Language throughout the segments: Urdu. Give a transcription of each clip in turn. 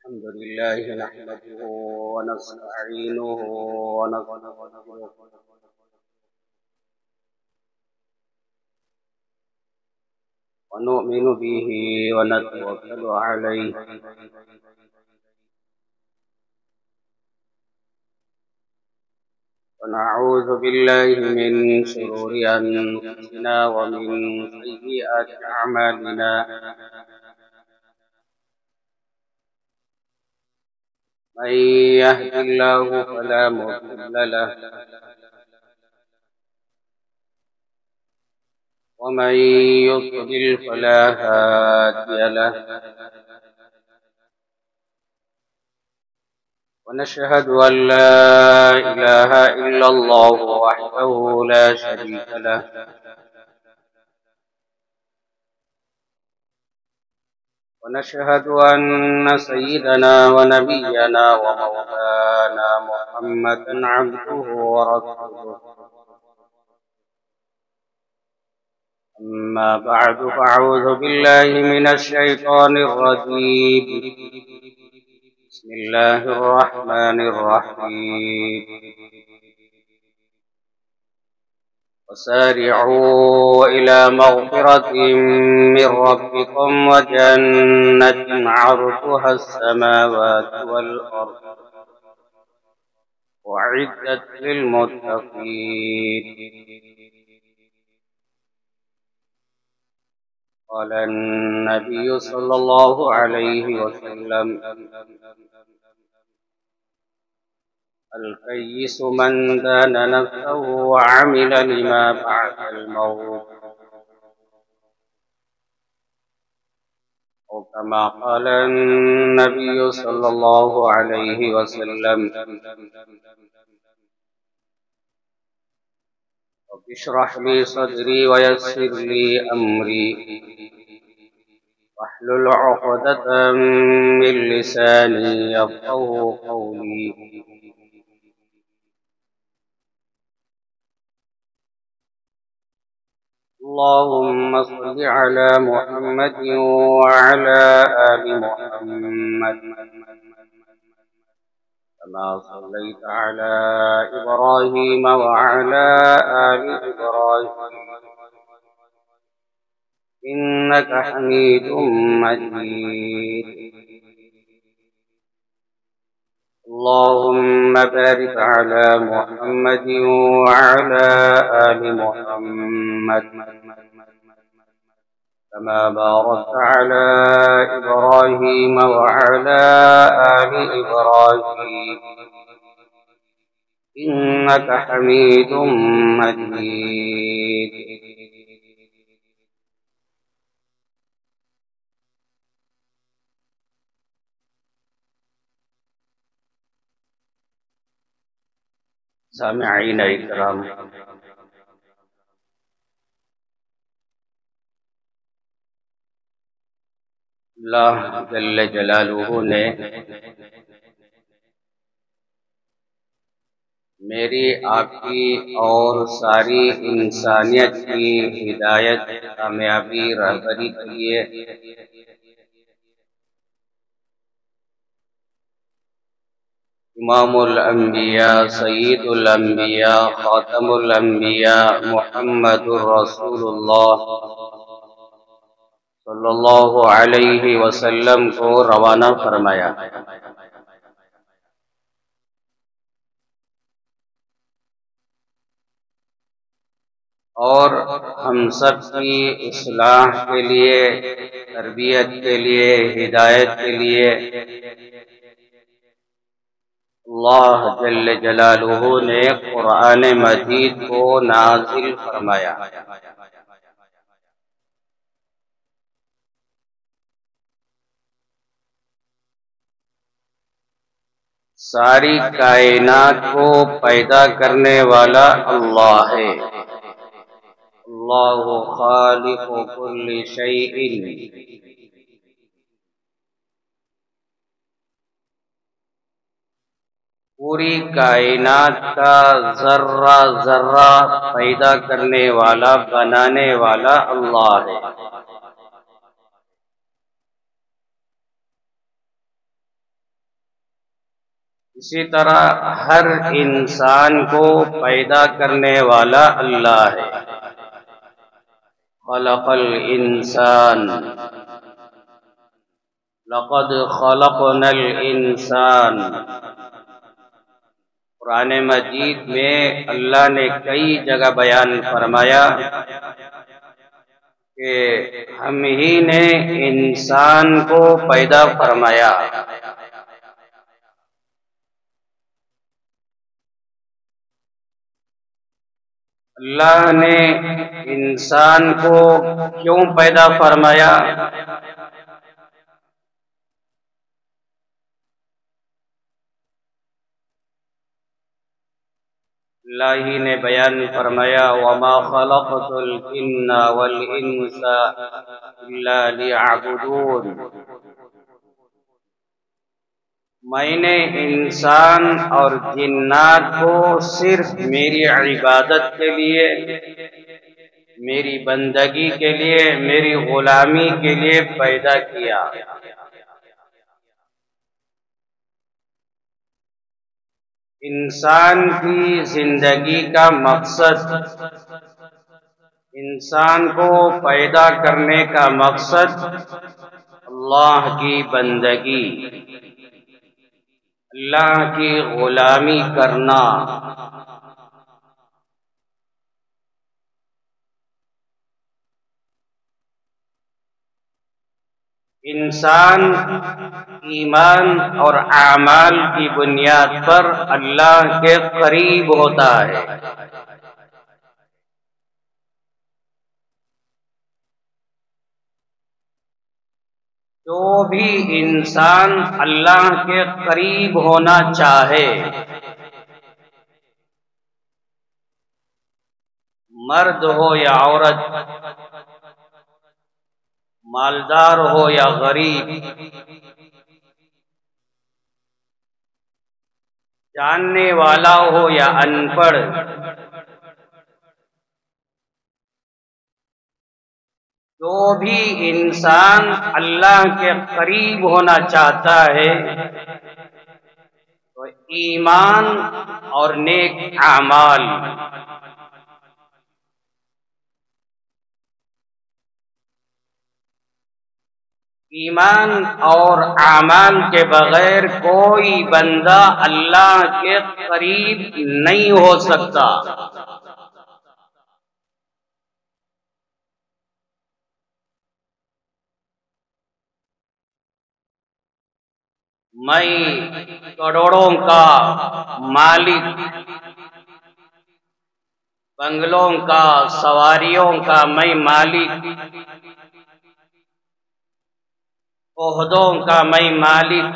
الحمد لله نحمده ونستعينه ونستغفره ونؤمن به ونتوكل عليه ونعوذ بالله من شرور أنفسنا ومن سيئات أعمالنا من يهد الله فلا مضل له ومن يضلل فلا هادي له ونشهد أن لا إله إلا الله وحده لا شريك له ونشهد أن سيدنا ونبينا ومولانا محمدا عبده ورسوله أما بعد فأعوذ بالله من الشيطان الرجيم بسم الله الرحمن الرحيم وسارعوا إلى مغفرة من ربكم وجنة عرضها السماوات والأرض أعدت للمتقين قال النبي صلى الله عليه وسلم الكيس من دان نفسه وعمل لما بعد الموت أو كما قال النبي صلى الله عليه وسلم رب اشرح لي صدري ويسر لي أمري واحلل عقدة من لساني يفقهوا قولي اللهم صل على محمد وعلى آل محمد كما صليت على إبراهيم وعلى آل إبراهيم إنك حميد مجيد اللهم بارك على محمد وعلى آل محمد كما باركت على إبراهيم وعلى آل إبراهيم إنك حميد مجيد سامعین اکرام، اللہ جل جلالہ نے میری آپ کی اور ساری انسانیت کی ہدایت، کامیابی، رہبری کے لیے امام الانبیاء، سید الانبیاء، خاتم الانبیاء محمد رسول اللہ صلی اللہ علیہ وسلم کو روانہ فرمایا، اور ہم سب کی اصلاح کے لیے، تربیت کے لیے، ہدایت کے لیے اللہ جل جلالہ نے قرآن مجید کو نازل فرمایا۔ ساری کائنات کو پیدا کرنے والا اللہ ہے، اللہ خالق کل شیء، پوری کائنات کا ذرہ ذرہ پیدا کرنے والا، بنانے والا اللہ ہے۔ اسی طرح ہر انسان کو پیدا کرنے والا اللہ ہے۔ خلق الانسان، لقد خلقنا الانسان۔ قرآن مجید میں اللہ نے کئی جگہ بیان فرمایا کہ ہم ہی نے انسان کو پیدا فرمایا۔ اللہ نے انسان کو کیوں پیدا فرمایا؟ اللہ ہی نے بیان فرمایا وَمَا خَلَقْتُ الْجِنَّ وَالْإِنسَ إِلَّا لِيَعْبُدُونِ۔ میں نے انسان اور جنات کو صرف میری عبادت کے لیے، میری بندگی کے لیے، میری غلامی کے لیے پیدا کیا۔ انسان کی زندگی کا مقصد، انسان کو پیدا کرنے کا مقصد اللہ کی بندگی، اللہ کی غلامی کرنا۔ انسان ایمان اور اعمال کی بنیاد پر اللہ کے قریب ہوتا ہے۔ جو بھی انسان اللہ کے قریب ہونا چاہے، مرد ہو یا عورت، مالدار ہو یا غریب، جاننے والا ہو یا ان پڑھ، جو بھی انسان اللہ کے قریب ہونا چاہتا ہے تو ایمان اور نیک اعمال، ایمان اور اعمال کے بغیر کوئی بندہ اللہ کے قریب نہیں ہو سکتا۔ میں کروڑوں کا مالک، بنگلوں کا، سواریوں کا میں مالک، عہدوں کا میں مالک،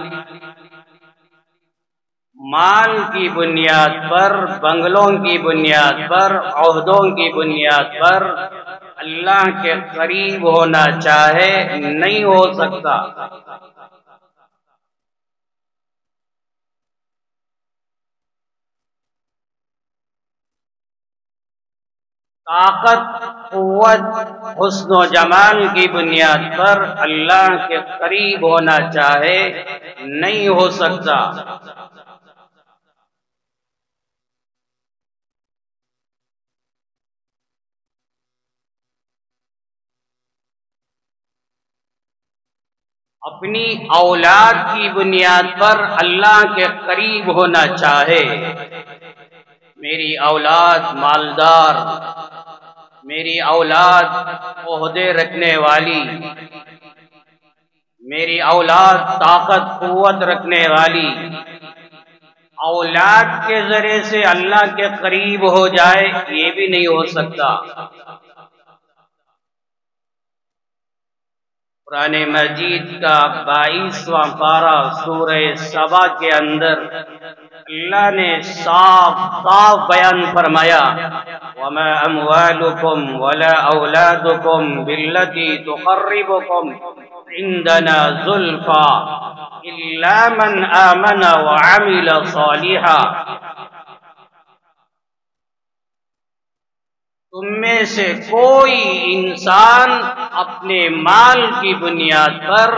مال کی بنیاد پر، بنگلوں کی بنیاد پر، عہدوں کی بنیاد پر اللہ کے قریب ہونا چاہے نہیں ہو سکتا۔ طاقت، قوت، حسن و جمال کی بنیاد پر اللہ کے قریب ہونا چاہے نہیں ہو سکتا۔ اپنی اولاد کی بنیاد پر اللہ کے قریب ہونا چاہے، میری اولاد مالدار، میری اولاد عہدے رکھنے والی، میری اولاد طاقت قوت رکھنے والی، اولاد کے ذریعے سے اللہ کے قریب ہو جائے، یہ بھی نہیں ہو سکتا۔ قرآن مجید کا 22واں پارہ سورہ سبا کے اندر اللہ نے صاف بیان فرمایا وَمَا أَمْوَالُكُمْ وَلَا أَوْلَادُكُمْ بِالَّتِي تُقَرِّبُكُمْ عِنْدَنَا زُلْفَىٰ إِلَّا مَنْ آمَنَ وَعَمِلَ صَالِحًا۔ تم میں سے کوئی انسان اپنے مال کی بنیاد پر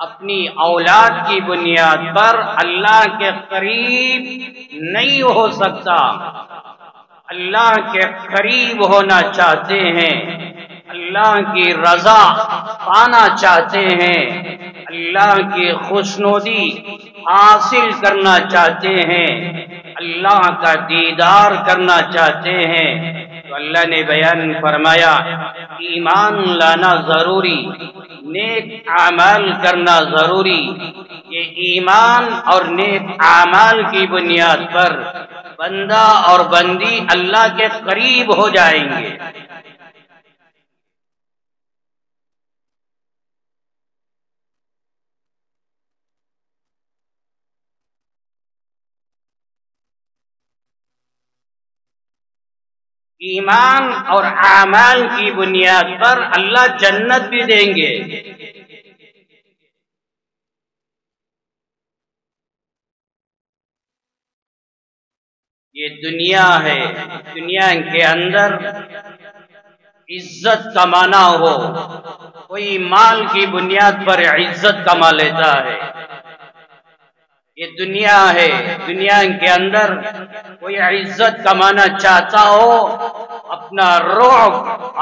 اپنی اولاد کی بنیاد پر اللہ کے قریب نہیں ہو سکتا۔ اللہ کے قریب ہونا چاہتے ہیں، اللہ کی رضا پانا چاہتے ہیں، اللہ کی خوشنودی حاصل کرنا چاہتے ہیں، اللہ کا دیدار کرنا چاہتے ہیں، تو اللہ نے بیان فرمایا ایمان لانا ضروری، نیک اعمال کرنا ضروری۔ یہ ایمان اور نیک اعمال کی بنیاد پر بندہ اور بندی اللہ کے قریب ہو جائیں گے۔ ایمان اور اعمال کی بنیاد پر اللہ جنت بھی دیں گے۔ یہ دنیا ہے، دنیا کے اندر عزت کمانا ہو، کوئی مال کی بنیاد پر عزت کما لیتا ہے۔ یہ دنیا ہے، دنیا کے اندر کوئی عزت کمانا چاہتا ہو، اپنا رعب،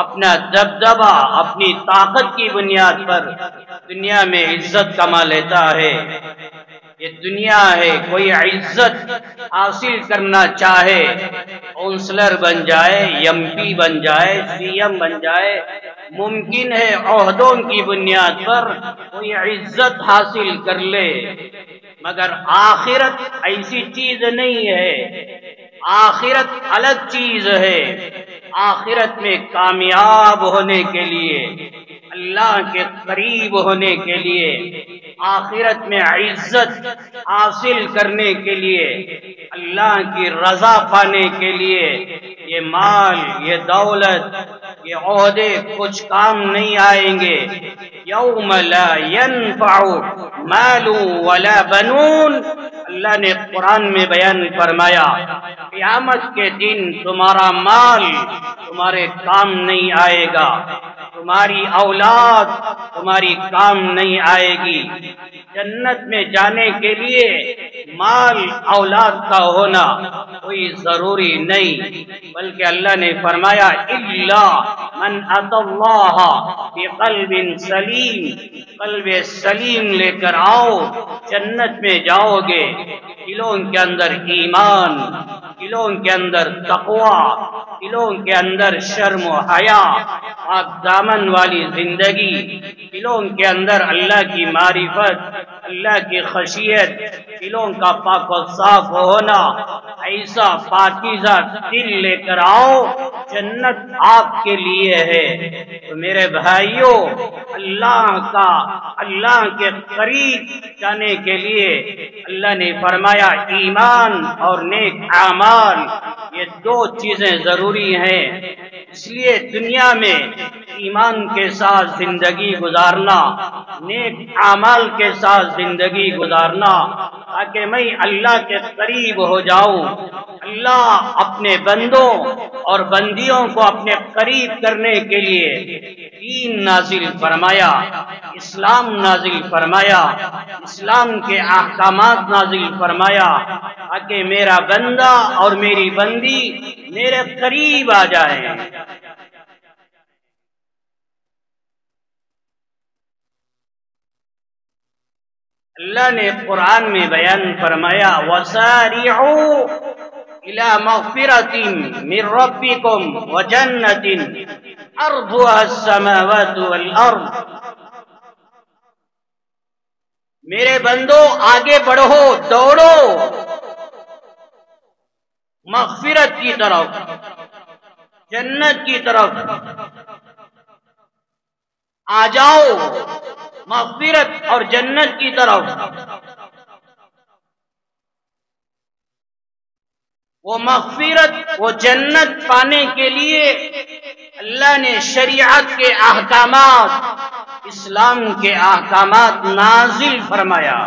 اپنا دبدبہ، اپنی طاقت کی بنیاد پر دنیا میں عزت کما لیتا ہے۔ یہ دنیا ہے، کوئی عزت حاصل کرنا چاہے، کونسلر بن جائے، ایم پی بن جائے، سی ایم بن جائے، ممکن ہے عہدوں کی بنیاد پر کوئی عزت حاصل کر لے، مگر آخرت ایسی چیز نہیں ہے۔ آخرت الگ چیز ہے۔ آخرت میں کامیاب ہونے کے لیے، اللہ کے قریب ہونے کے لیے، آخرت میں عزت حاصل کرنے کے لیے، اللہ کی رضا پانے کے لیے یہ مال، یہ دولت، یہ عہدے کچھ کام نہیں آئیں گے۔ یوم لا ينفع مال ولا بنون، اللہ نے قرآن میں بیان فرمایا قیامت کے دن تمہارا مال تمہارے کام نہیں آئے گا، تمہاری اولاد تمہاری کام نہیں آئے گی۔ جنت میں جانے کے لیے مال اولاد کا ہونا کوئی ضروری نہیں، بلکہ اللہ نے فرمایا الا من اتى اللہ بقلب سلیم، قلب سلیم لے کر آؤ، جنت میں جاؤ گے۔ دلوں کے اندر ایمان، دلوں کے اندر تقوی، دلوں کے اندر شرم و حیا، پاک دامن والی زندگی، دلوں کے اندر اللہ کی معرفت، اللہ کی خشیت، دلوں کا پاک و صاف ہونا، ایسا پاکیزہ دل لے کر آؤ، جنت آپ کے لیے ہے۔ تو میرے بھائیوں، اللہ کے قریب جانے کے لیے اللہ نے فرمایا ایمان اور نیک اعمال، یہ دو چیزیں ضروری ہیں۔ اس لیے دنیا میں ایمان کے ساتھ زندگی گزارنا، نیک اعمال کے ساتھ زندگی گزارنا، تاکہ میں اللہ کے قریب ہو جاؤں۔ اللہ اپنے بندوں اور بندیوں کو اپنے قریب کرنے کے لیے دین نازل فرمایا، اسلام نازل فرمایا، اسلام کے احکامات نازل فرمایا، تاکہ میرا بندہ اور میری بندی میرے قریب آ جائے۔ اللہ نے قرآن میں بیان فرمایا وَسَارِعُوا إِلَى مَغْفِرَةٍ مِّن رَّبِّكُمْ وَجَنَّةٍ عَرْضُهَا السَّمَاوَاتُ وَالْأَرْضُ، میرے بندو آگے بڑھو، دوڑو مغفرت کی طرف، جنت کی طرف آ جاؤ، مغفرت اور جنت کی طرف۔ وہ مغفرت، وہ جنت پانے کے لیے اللہ نے شریعت کے احکامات، اسلام کے احکامات نازل فرمایا۔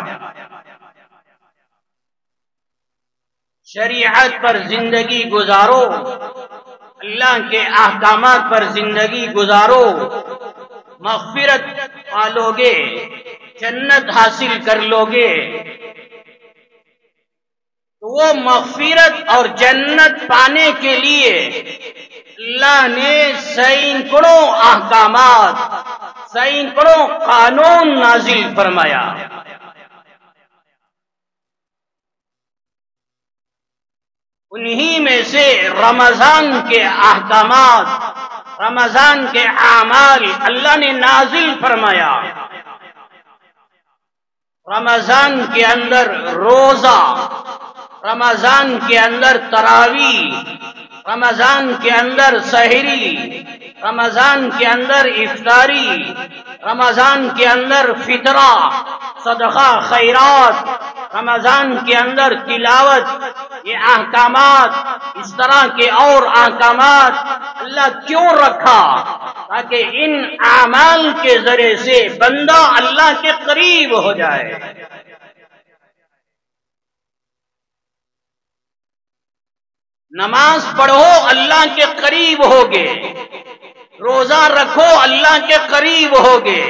شریعت پر زندگی گزارو، اللہ کے احکامات پر زندگی گزارو، مغفرت پالو گے، جنت حاصل کر لو گے تو وہ مغفرت اور جنت پانے کے لیے اللہ نے سینکڑوں احکامات، سینکڑوں قانون نازل فرمایا۔ انہی میں سے رمضان کے احکامات، رمضان کے اعمال اللہ نے نازل فرمایا۔ رمضان کے اندر روزہ، رمضان کے اندر تراویح، رمضان کے اندر سحری، رمضان کے اندر افطاری، رمضان کے اندر فطرہ، صدقہ خیرات، رمضان کے اندر تلاوت، یہ احکامات، اس طرح کے اور احکامات اللہ کیوں رکھا؟ تاکہ ان اعمال کے ذریعے سے بندہ اللہ کے قریب ہو جائے۔ نماز پڑھو اللہ کے قریب ہوگے، روزہ رکھو اللہ کے قریب ہوگے،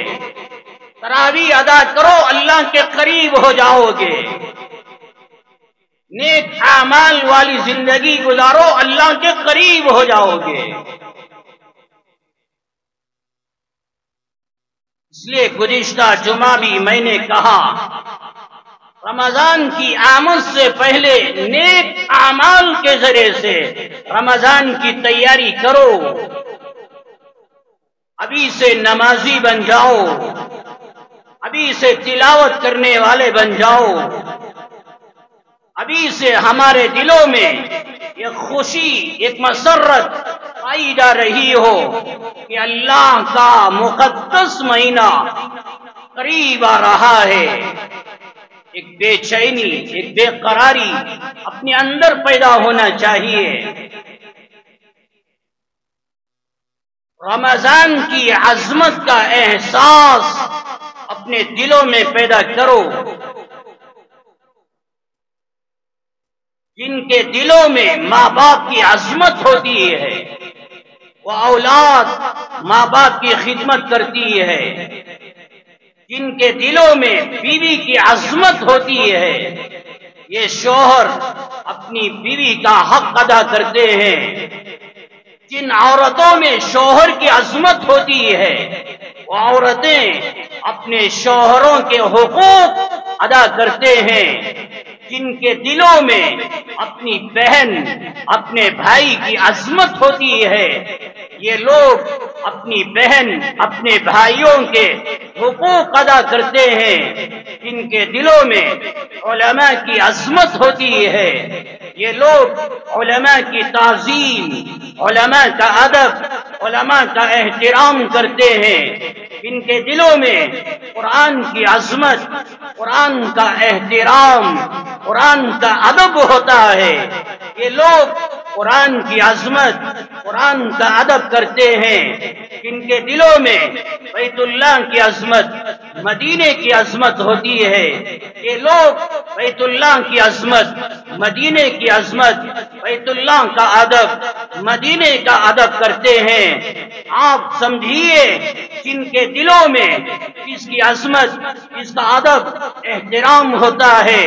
تراویح ادا کرو اللہ کے قریب ہو جاؤ گے، نیک اعمال والی زندگی گزارو اللہ کے قریب ہو جاؤ گے۔ اس لیے گزشتہ جمعہ بھی میں نے کہا رمضان کی آمد سے پہلے نیک اعمال کے ذریعے سے رمضان کی تیاری کرو۔ ابھی سے نمازی بن جاؤ، ابھی سے تلاوت کرنے والے بن جاؤ، ابھی سے ہمارے دلوں میں ایک خوشی، ایک مسرت پائی جا رہی ہو کہ اللہ کا مقدس مہینہ قریب آ رہا ہے۔ ایک بے چینی، ایک بے قراری اپنے اندر پیدا ہونا چاہیے۔ رمضان کی عظمت کا احساس اپنے دلوں میں پیدا کرو۔ جن کے دلوں میں ماں باپ کی عظمت ہوتی ہے، وہ اولاد ماں باپ کی خدمت کرتی ہے۔ جن کے دلوں میں بیوی کی عظمت ہوتی ہے، یہ شوہر اپنی بیوی کا حق ادا کرتے ہیں۔ جن عورتوں میں شوہر کی عظمت ہوتی ہے، وہ عورتیں اپنے شوہروں کے حقوق ادا کرتے ہیں۔ جن کے دلوں میں اپنی بہن، اپنے بھائی کی عظمت ہوتی ہے، یہ لوگ اپنی بہن، اپنے بھائیوں کے حقوق ادا کرتے ہیں۔ جن کے دلوں میں علماء کی عظمت ہوتی ہے، یہ لوگ علماء کی تعظیم، علماء کا ادب، علماء کا احترام کرتے ہیں۔ ان کے دلوں میں قرآن کی عظمت، قرآن کا احترام، قرآن کا ادب ہوتا ہے، یہ لوگ قرآن کی عظمت، قرآن کا ادب کرتے ہیں۔ ان کے دلوں میں بیت اللہ کی عظمت، مدینے کی عظمت ہوتی ہے، یہ لوگ بیت اللہ کی عظمت، مدینے کی عظمت، بیت اللہ کا ادب، مدینے کا ادب کرتے ہیں۔ آپ سمجھیے جن کے دلوں میں اس کی عظمت، اس کا ادب، احترام ہوتا ہے،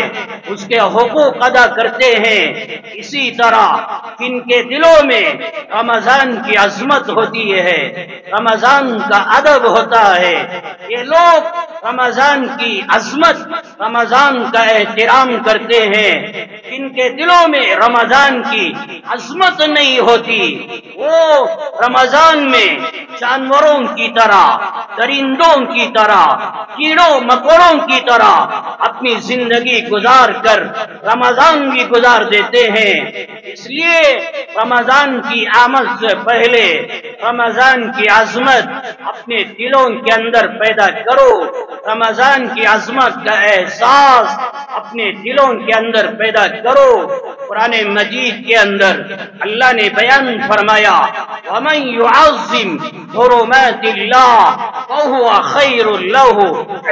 اس کے حقوق ادا کرتے ہیں، اسی طرح ان کے دلوں میں رمضان کی عظمت ہوتی ہے، رمضان کا ادب ہوتا ہے، یہ لوگ رمضان کی عظمت، رمضان کا احترام کرتے ہیں۔ ان کے دلوں میں رمضان کی عظمت نہیں ہوتی، وہ رمضان میں جانوروں کی طرح، درندوں کی طرح، کیڑوں مکوڑوں کی طرح اپنی زندگی گزار کر رمضان بھی گزار دیتے ہیں۔ اس لیے رمضان کی آمد سے پہلے رمضان کی عظمت اپنے دلوں کے اندر پیدا کرو، رمضان کی عظمت کا احساس اپنے دلوں کے اندر پیدا کرو۔ قرآن مجید کے اندر اللہ نے بیان فرمایا وَمَن يُعَظِّمْ حُرُمَاتِ اللَّهِ فَهُوَ خَيْرٌ لَهُ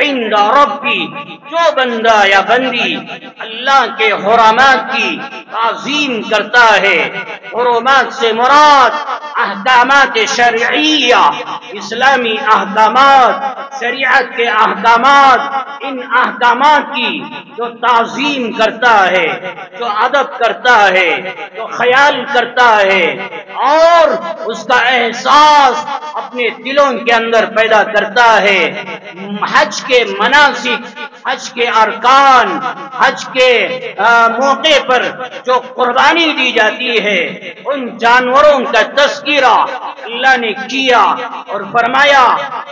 عِندَ رَبِّهِ، جو بندہ یا بندی اللہ کے حرمات کی تعظیم کرتا ہے، حرمات سے مراد احکامات شرعیہ، اسلامی احکامات، شریعت کے احکامات، ان احکامات کی جو تعظیم کرتا ہے، جو ادب کرتا ہے، جو خیال کرتا ہے اور اس کا احساس اپنے دلوں کے اندر پیدا کرتا ہے، حج کے مناسک، حج کے ارکان، حج کے موقع پر جو قربانی دی جاتی ہے، ان جانوروں کا تذکرہ اللہ نے کیا اور فرمایا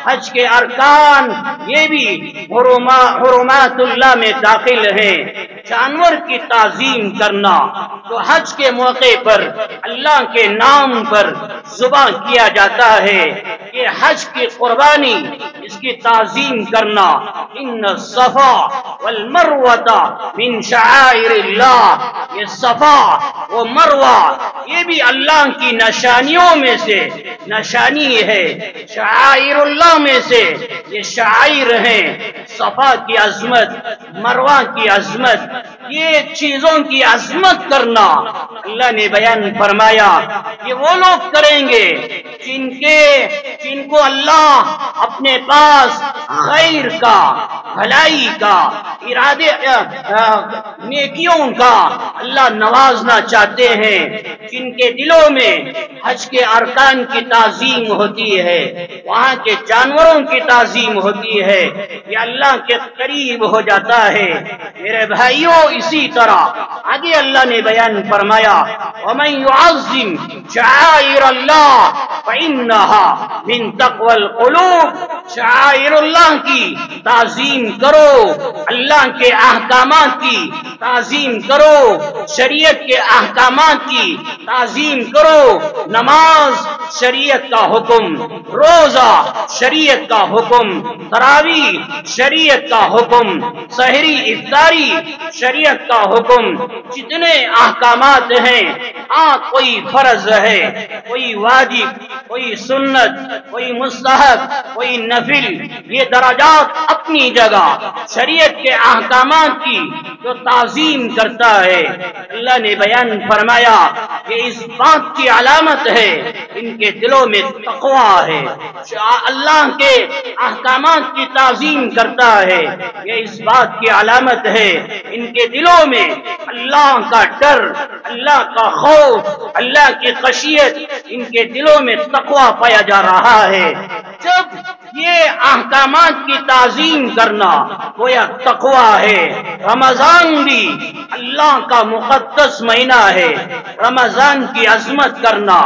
حج کے ارکان یہ بھی حرمات اللہ میں داخل ہیں۔ جانور کی تعظیم کرنا تو حج کے موقع پر اللہ کے نام پر ذبح کیا جاتا ہے، یہ حج کی قربانی، اس کی تعظیم کرنا۔ ان الصفا والمروۃ من شعائر اللہ، یہ صفا و مروہ یہ بھی اللہ کی نشانیوں میں سے نشانی ہے، شعائر اللہ میں سے یہ شعائر ہیں۔ صفا کی عظمت، مروہ کی عظمت، یہ چیزوں کی عظمت کرنا اللہ نے بیان فرمایا کہ وہ لوگ کریں گے جن کو اللہ اپنے پاس خیر کا، بھلائی کا، ارادے نیکیوں کا اللہ نوازنا چاہتے ہیں، جن کے دلوں میں حج کے ارکان کی تعظیم ہوتی ہے، وہاں کے جانوروں کی تعظیم ہوتی ہے، یہ اللہ کے قریب ہو جاتا ہے۔ میرے بھائیوں اسی طرح آگے اللہ نے بیان فرمایا وَمَن يُعَظِّمْ شَعَائِرَ اللَّهِ فَإِنَّهَا مِن تَقْوَى الْقُلُوبِ، شعائر اللہ کی تعظیم کرو، اللہ کے احکامات کی تعظیم کرو، شریعت کے احکامات کی تعظیم کرو، نماز شریعت کا حکم، روزہ شریعت کا حکم، تراویح شریعت کا حکم، سحری افطاری شریعت کا حکم، جتنے احکامات ہیں، کوئی فرض ہے، کوئی واجب، کوئی سنت، کوئی مستحب، کوئی نفل، یہ درجات اپنی جگہ، شریعت کے احکامات کی جو تعظیم کرتا ہے اللہ نے بیان فرمایا کہ اس بات کی علامت ہے ان کے دلوں میں تقویٰ ہے، اللہ کے احکامات کی تعظیم کرتا ہے، یہ اس بات کی علامت ہے ان کے دلوں میں اللہ کا ڈر، اللہ کا خوف، اللہ کی خشیت، ان کے دلوں میں تقویٰ پایا جا رہا ہے۔ جب یہ احکامات کی تعظیم کرنا گویا تقویٰ ہے۔ رمضان بھی اللہ کا مقدس مہینہ ہے، رمضان کی عظمت کرنا،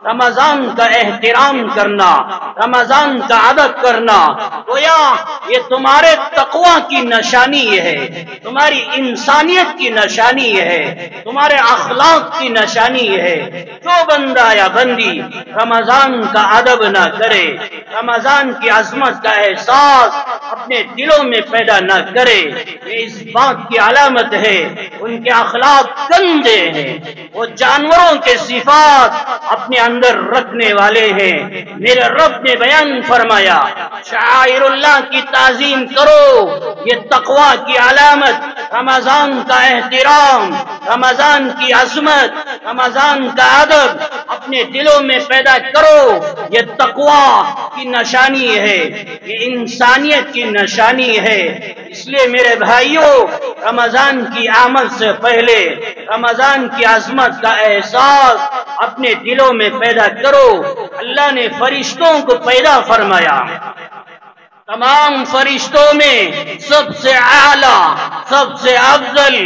رمضان کا احترام کرنا، رمضان کا ادب کرنا گویا یہ تمہارے تقویٰ کی نشانی ہے، تمہاری انسانیت کی نشانی ہے، تمہارے اخلاق کی نشانی ہے۔ جو بندہ یا بندی رمضان کا ادب نہ کرے، رمضان کی عظمت کا احساس اپنے دلوں میں پیدا نہ کرے، یہ اس بات کی علامت ہے ان کے اخلاق گندے ہیں، وہ جانوروں کے صفات اپنے اندر رکھنے والے ہیں۔ میرے رب نے بیان فرمایا شعائر اللہ کی تعظیم کرو، یہ تقویٰ کی علامت، رمضان کا احترام، رمضان کی عظمت، رمضان کا ادب اپنے دلوں میں پیدا کرو، یہ تقویٰ کی نشانی ہے، یہ انسانیت کی نشانی ہے۔ اس لیے میرے بھائیوں رمضان کی آمد سے پہلے رمضان کی عظمت کا احساس اپنے دلوں میں پیدا کرو۔ اللہ نے فرشتوں کو پیدا فرمایا، تمام فرشتوں میں سب سے اعلیٰ، سب سے افضل،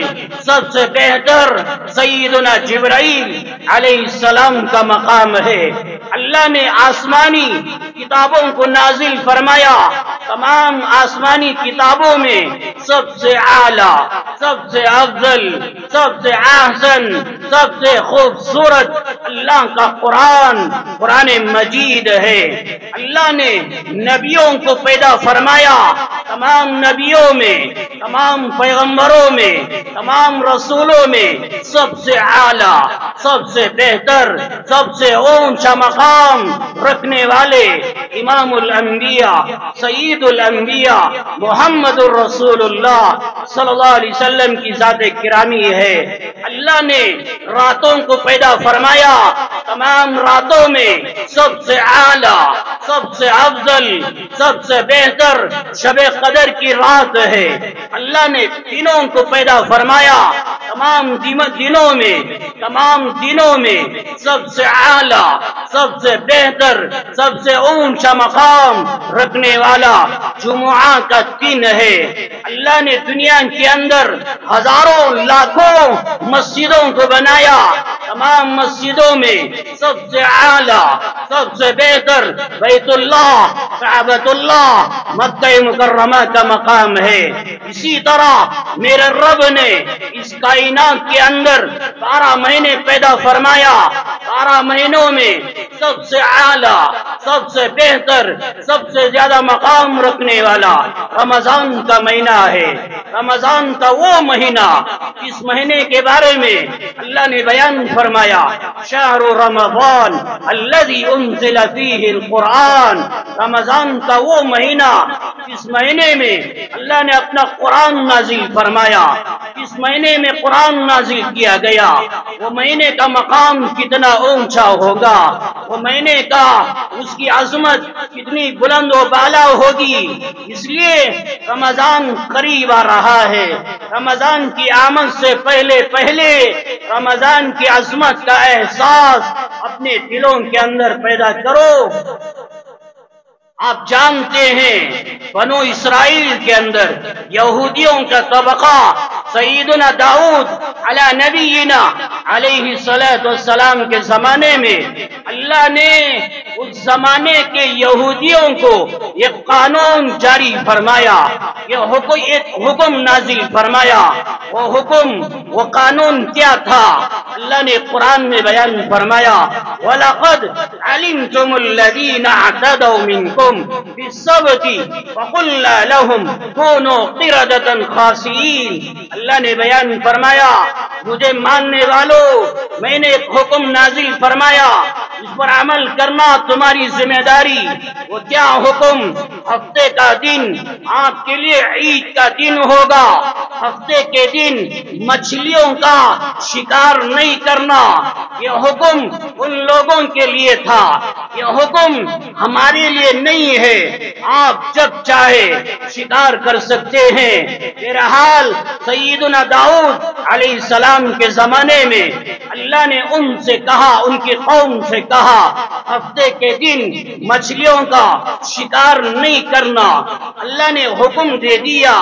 سب سے بہتر سیدنا جبرائیل علیہ السلام کا مقام ہے۔ اللہ نے آسمانی کتابوں کو نازل فرمایا، تمام آسمانی کتابوں میں سب سے اعلیٰ، سب سے افضل، سب سے احسن، سب سے خوبصورت اللہ کا قرآن مجید ہے۔ اللہ نے نبیوں کو پیدا فرمایا، تمام نبیوں میں، تمام پیغمبروں میں، تمام رسولوں میں سب سے اعلیٰ، سب سے بہتر، سب سے اونچا مقام رکھنے والے امام الانبیاء، سید الانبیاء محمد الرسول اللہ صلی اللہ علیہ وسلم کی ذات گرامی ہے۔ اللہ نے راتوں کو پیدا فرمایا، تمام راتوں میں سب سے اعلیٰ، سب سے افضل، سب سے بہتر شب قدر کی رات ہے۔ اللہ نے دنوں کو پیدا فرمایا، تمام دنوں میں سب سے اعلیٰ، سب سے بہتر، سب سے اونچا مقام رکھنے والا جمعہ کا دن ہے۔ اللہ نے دنیا کے اندر ہزاروں لاکھوں مسجدوں کو بنایا، تمام مسجدوں میں سب سے اعلیٰ، سب سے بہتر بیت اللہ، کعبۃ اللہ، مکہ مکرمہ کا مقام ہے۔ اسی طرح میرے رب نے اس کائنات کے اندر 12 مہینے پیدا فرمایا، 12 مہینوں میں سب سے اعلیٰ، سب سے بہتر، سب سے زیادہ مقام رکھنے والا رمضان کا مہینہ ہے۔ رمضان کا وہ مہینہ اس مہینے کے بارے میں اللہ نے بیان فرمایا، شہر رمضان الذی انزل فیہ القرآن، رمضان کا وہ مہینہ اس مہینے میں اللہ نے اپنا قرآن نازل فرمایا، اس مہینے میں قرآن نازل کیا گیا۔ وہ مہینے کا مقام کتنا اونچا ہوگا، وہ مہینے کا اس کی عظمت کتنی بلند و بالا ہوگی۔ اس لیے رمضان قریب آ رہا ہے، رمضان کی آمد سے پہلے رمضان کی عظمت کا احساس اپنے دلوں کے اندر پیدا کرو۔ آپ جانتے ہیں بنو اسرائیل کے اندر یہودیوں کا طبقہ سیدنا داؤد علی نبینا علیہ السلام کے زمانے میں اللہ نے اس زمانے کے یہودیوں کو ایک قانون جاری فرمایا، ایک حکم نازل فرمایا۔ وہ قانون کیا تھا؟ اللہ نے قرآن میں بیان فرمایا، وَلَقَدْ عَلِمْتُمُ الَّذِينَ اعْتَدَوْا مِنْكُمْ فِي السَّبْتِ فَقُلْنَا لَهُمْ كُونُوا قِرَدَةً خَاسِئِينَ۔ اللہ نے بیان فرمایا، مجھے ماننے والوں، میں نے ایک حکم نازل فرمایا، اس پر عمل کرنا تمہاری ذمہ داری۔ وہ کیا حکم؟ ہفتے کا دن آپ کے لیے عید کا دن ہوگا، ہفتے کے دن مچھلیوں کا شکار نہیں کرنا۔ یہ حکم ان لوگوں کے لیے تھا، یہ حکم ہمارے لیے نہیں ہے۔ آپ جب چاہے شکار کر سکتے ہیں۔ بہرحال سیدنا داؤد علیہ السلام کے زمانے میں اللہ نے ان سے کہا، ان کی قوم سے کہا، ہفتے کے دن مچھلیوں کا شکار نہیں کرنا۔ اللہ نے حکم دے دیا،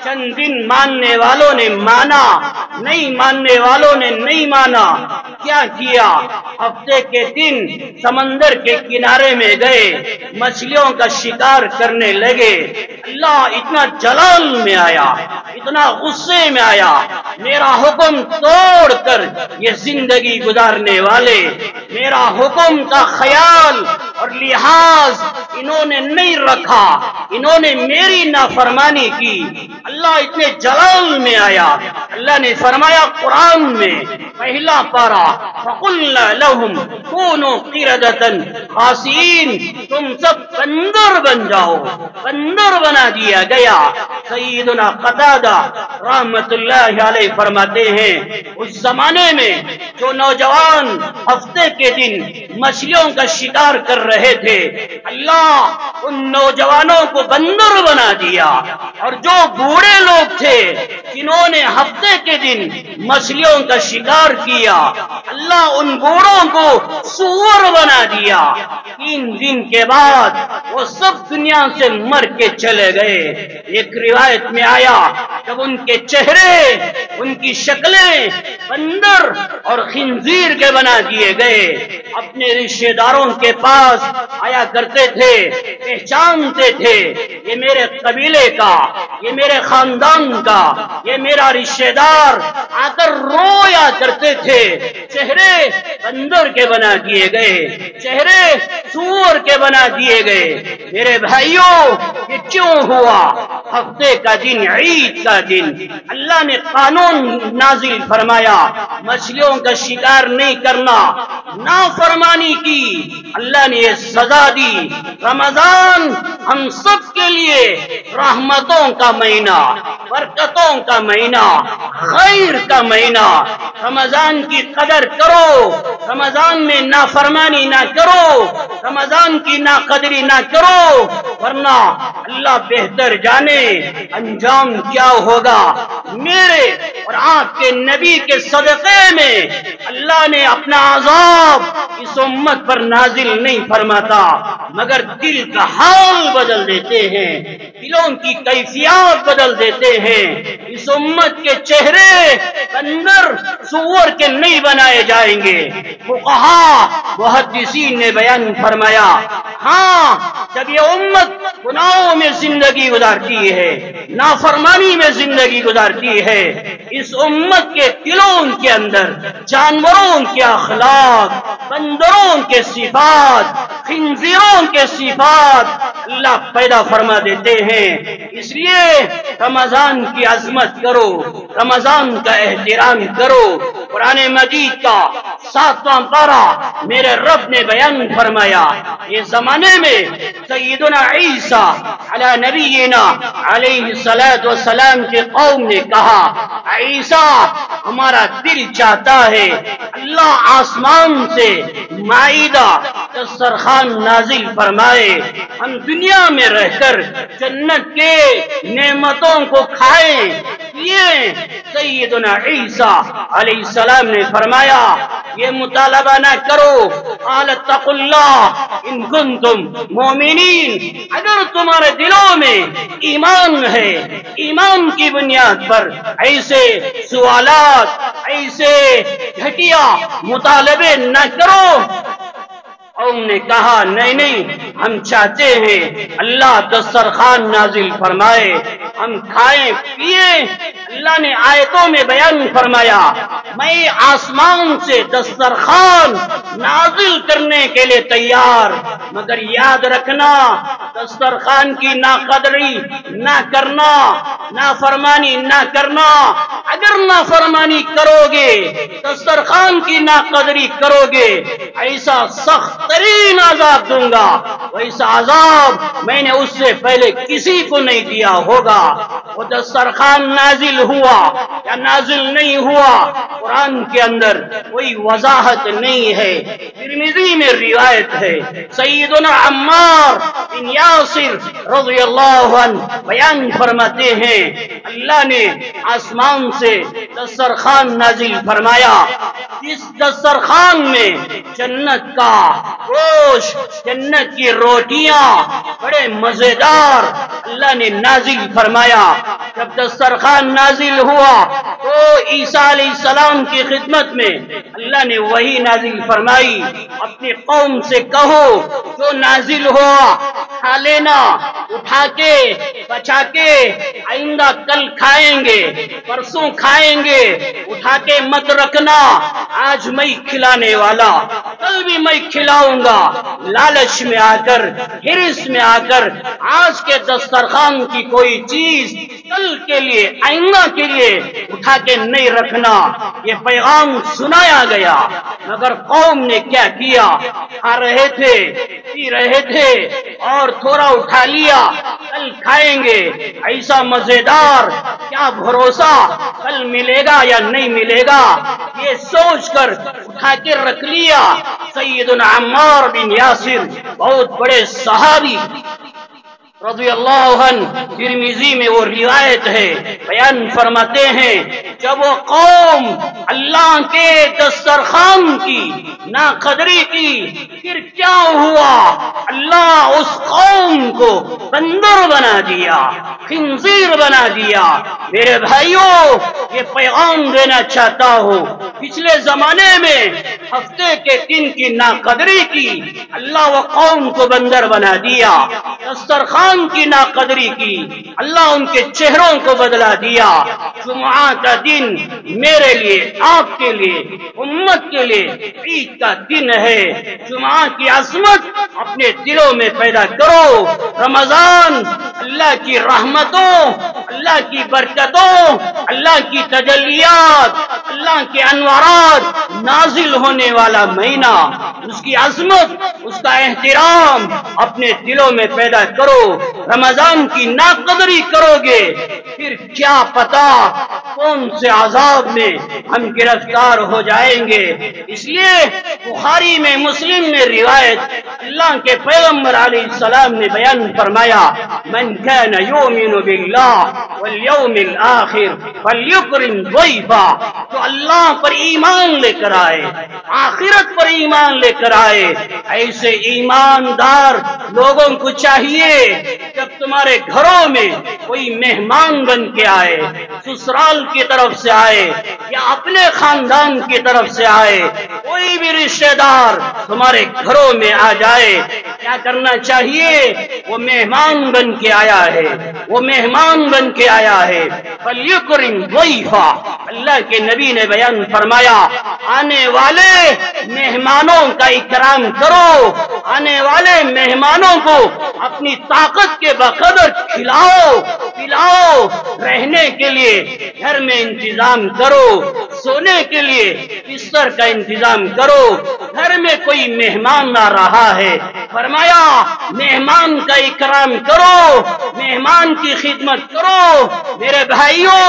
چند دن ماننے والوں نے مانا، نہیں ماننے والوں نے نہیں مانا۔ کیا کیا؟ ہفتے کے دن سمندر کے کنارے میں گئے، مچھلیوں کا شکار کرنے لگے۔ اللہ اتنا جلال میں آیا، اتنا غصے میں آیا، میرا حکم توڑ کر یہ زندگی گزارنے والے، میرا حکم کا خیال اور لحاظ انہوں نے نہیں رکھا، انہوں نے میری نافرمانی کی۔ اللہ اتنے جلال میں آیا، اللہ نے فرمایا قرآن میں پہلا پارہ، فَقُلْنَا لَهُمْ كُونُوا قِرَدَةً خَاسِئِينَ، تم سب بندر بن جاؤ، بندر بنا دیا گیا۔ سیدنا قتادہ رحمت اللہ علیہ فرماتے ہیں، اس زمانے میں جو نوجوان ہفتے کے دن مچھلیوں کا شکار کر رہے تھے، اللہ ان نوجوانوں کو بندر بنا دیا، اور جو بوڑھے لوگ تھے جنہوں نے ہفتے کے دن مچھلیوں کا شکار کیا، اللہ ان بوڑھوں کو سور بنا دیا۔ 3 دن کے بعد وہ سب دنیا سے مر کے چلے گئے۔ ایک روایت میں آیا، جب ان کے چہرے، ان کی شکلیں بندر اور خنزیر کے بنا دیے گئے، اپنے رشتہ داروں کے پاس آیا کرتے تھے، پہچانتے تھے یہ میرے قبیلے کا، یہ میرے خاندان کا، یہ میرا رشتہ دار، آ کر رویا کرتے تھے۔ چہرے بندر کے بنا دیے گئے، چہرے سور کے بنا دیے گئے۔ میرے بھائیوں، یہ کیوں ہوا؟ ہفتے کا دن، عید کا دن، اللہ نے قانون نازل فرمایا، مچھلیوں کا شکار نہیں کرنا، نافرمانی کی، اللہ نے یہ سزا دی۔ رمضان ہم سب کے لیے رحمتوں کا مہینہ، برکتوں کا مہینہ، خیر کا مہینہ۔ رمضان کی قدر کرو، رمضان میں نافرمانی نہ کرو، رمضان کی ناقدری نہ کرو، ورنہ اللہ بہتر جانے انجام کیا ہوگا۔ میرے اور آپ کے نبی کے صدقے میں اللہ نے اپنا عذاب اس امت پر نازل نہیں فرماتا، مگر دل کا حال بدل دیتے ہیں، دلوں کی کیفیات بدل دیتے ہیں۔ اس امت کے چہرے اندر سور کے نہیں بنائے جائیں گے۔ فقہا محدثین نے بیان فرمایا، ہاں جب یہ امت گناہوں میں زندگی گزارتی ہے، نافرمانی میں زندگی گزارتی ہے، اس امت کے دلوں کے اندر جانوروں کے اخلاق، بندروں کے صفات، خنزیروں کے صفات اللہ پیدا فرما دیتے ہیں۔ اس لیے رمضان کی عظمت کرو، رمضان کا احترام کرو۔ قرآن مجید کا 7واں پارہ میرے رب نے بیان فرمایا، یہ زمانے میں سیدنا عیسیٰ علی نبینا علیہ الصلاۃ والسلام کے قوم نے کہا، عیسیٰ ہمارا دل چاہتا ہے اللہ آسمان سے مائدہ دسترخوان نازل فرمائے، ہم دنیا میں رہ کر جنت کے نعمتوں کو کھائیں۔ یہ سیدنا عیسیٰ علیہ السلام نے فرمایا، یہ مطالبہ نہ کرو، قال اتقوا اللہ ان کنتم مومنین، اگر تمہارے دلوں میں ایمان ہے، ایمان کی بنیاد پر ایسے سوالات، ایسے گھٹیا مطالبے نہ کرو۔ قوم نے کہا نہیں نہیں، ہم چاہتے ہیں اللہ دسترخوان نازل فرمائے، ہم کھائیں پیئیں۔ اللہ نے آیتوں میں بیان فرمایا، میں آسمان سے دسترخوان نازل کرنے کے لیے تیار، مگر یاد رکھنا دسترخوان کی ناقدری نہ کرنا، نافرمانی نہ کرنا۔ اگر نافرمانی کرو گے، دسترخوان کی ناقدری کرو گے، ایسا سخت ترین عذاب دوں گا، ویسا عذاب میں نے اس سے پہلے کسی کو نہیں دیا ہوگا۔ وہ دسترخوان نازل ہوا یا نازل نہیں ہوا، قرآن کے اندر کوئی وضاحت نہیں ہے۔ ترمذی میں روایت ہے، سیدنا عمار بن یاسر رضی اللہ عنہ بیان فرماتے ہیں، اللہ نے آسمان سے دسترخوان نازل فرمایا، اس دسترخوان میں جنت کا گوشت، جنت کی روٹیاں بڑے مزیدار اللہ نے نازل فرمایا۔ جب دسترخوان نازل ہوا تو عیسیٰ علیہ السلام کی خدمت میں اللہ نے وحی نازل فرمائی، اپنی قوم سے کہو جو نازل ہوا کھا لینا، اٹھا کے بچا کے، آئندہ کل کھائیں گے، پرسوں کھائیں گے، اٹھا کے مت رکھنا، آج میں کھلانے والا، کل بھی میں کھلاؤں گا۔ لالچ میں آ کر، ہرس میں آ کر آج کے دسترخوان کی کوئی چیز کل کے لیے، آئندہ کے لیے اٹھا کے نہیں رکھنا، یہ پیغام سنایا گیا۔ مگر قوم نے کیا کیا، کھا رہے تھے، پی رہے تھے اور تھوڑا اٹھا لیا، کل کھائیں گے، ایسا مزیدار، کیا بھروسہ کل ملے گا یا نہیں ملے گا، یہ سوچ کر اٹھا کے رکھ لیا۔ سیدنا عمار بن یاسر بہت بڑے صحابی رضی اللہ عنہ، ترمذی میں وہ روایت ہے، بیان فرماتے ہیں، جب وہ قوم اللہ کے دسترخوان کی ناقدری کی، پھر کیا ہوا، اللہ اس قوم کو بندر بنا دیا، خنزیر بنا دیا۔ میرے بھائیوں، یہ پیغام دینا چاہتا ہوں، پچھلے زمانے میں ہفتے کے دن کی ناقدری کی، اللہ وہ قوم کو بندر بنا دیا۔ دسترخوان کی ناقدری کی، اللہ ان کے چہروں کو بدلا دیا۔ جمعہ کا دن میرے لیے، آپ کے لیے، امت کے لیے عید کا دن ہے۔ جمعہ کی عظمت اپنے دلوں میں پیدا کرو۔ رمضان اللہ کی رحمتوں، اللہ کی برکتوں، اللہ کی تجلیات، اللہ کے انوار انوارات نازل ہونے والا مہینہ، اس کی عظمت، اس کا احترام اپنے دلوں میں پیدا کرو۔ رمضان کی ناقدری کرو گے پھر کیا پتا کون سے عذاب میں ہم گرفتار ہو جائیں گے۔ اس لیے بخاری میں، مسلم میں روایت، اللہ کے پیغمبر علیہ السلام نے بیان فرمایا، من كان يؤمن بالله واليوم الآخر فليكرم ضيفا، جو اللہ پر ایمان لے کر آئے، آخرت پر ایمان لے کر آئے، ایسے ایماندار لوگوں کو چاہیے جب تمہارے گھروں میں کوئی مہمان بن کے آئے، سسرال کی طرف سے آئے یا اپنے خاندان کی طرف سے آئے، کوئی بھی رشتہ دار تمہارے گھروں میں آ جائے، کیا کرنا چاہیے؟ وہ مہمان بن کے آیا ہے، وہ مہمان بن کے آیا ہے۔ فَلْيُكْرِمْ ضَيْفًا، اللہ کے نبی نے بیان فرمایا، آنے والے مہمانوں کا اکرام کرو، آنے والے مہمانوں کو اپنی طاقت کے بقدر کھلاؤ پلاؤ، رہنے کے لیے گھر میں انتظام کرو، سونے کے لیے بستر کا انتظام کرو۔ گھر میں کوئی مہمان آ رہا ہے، فرمایا مہمان کا اکرام کرو، مہمان کی خدمت کرو۔ میرے بھائیوں،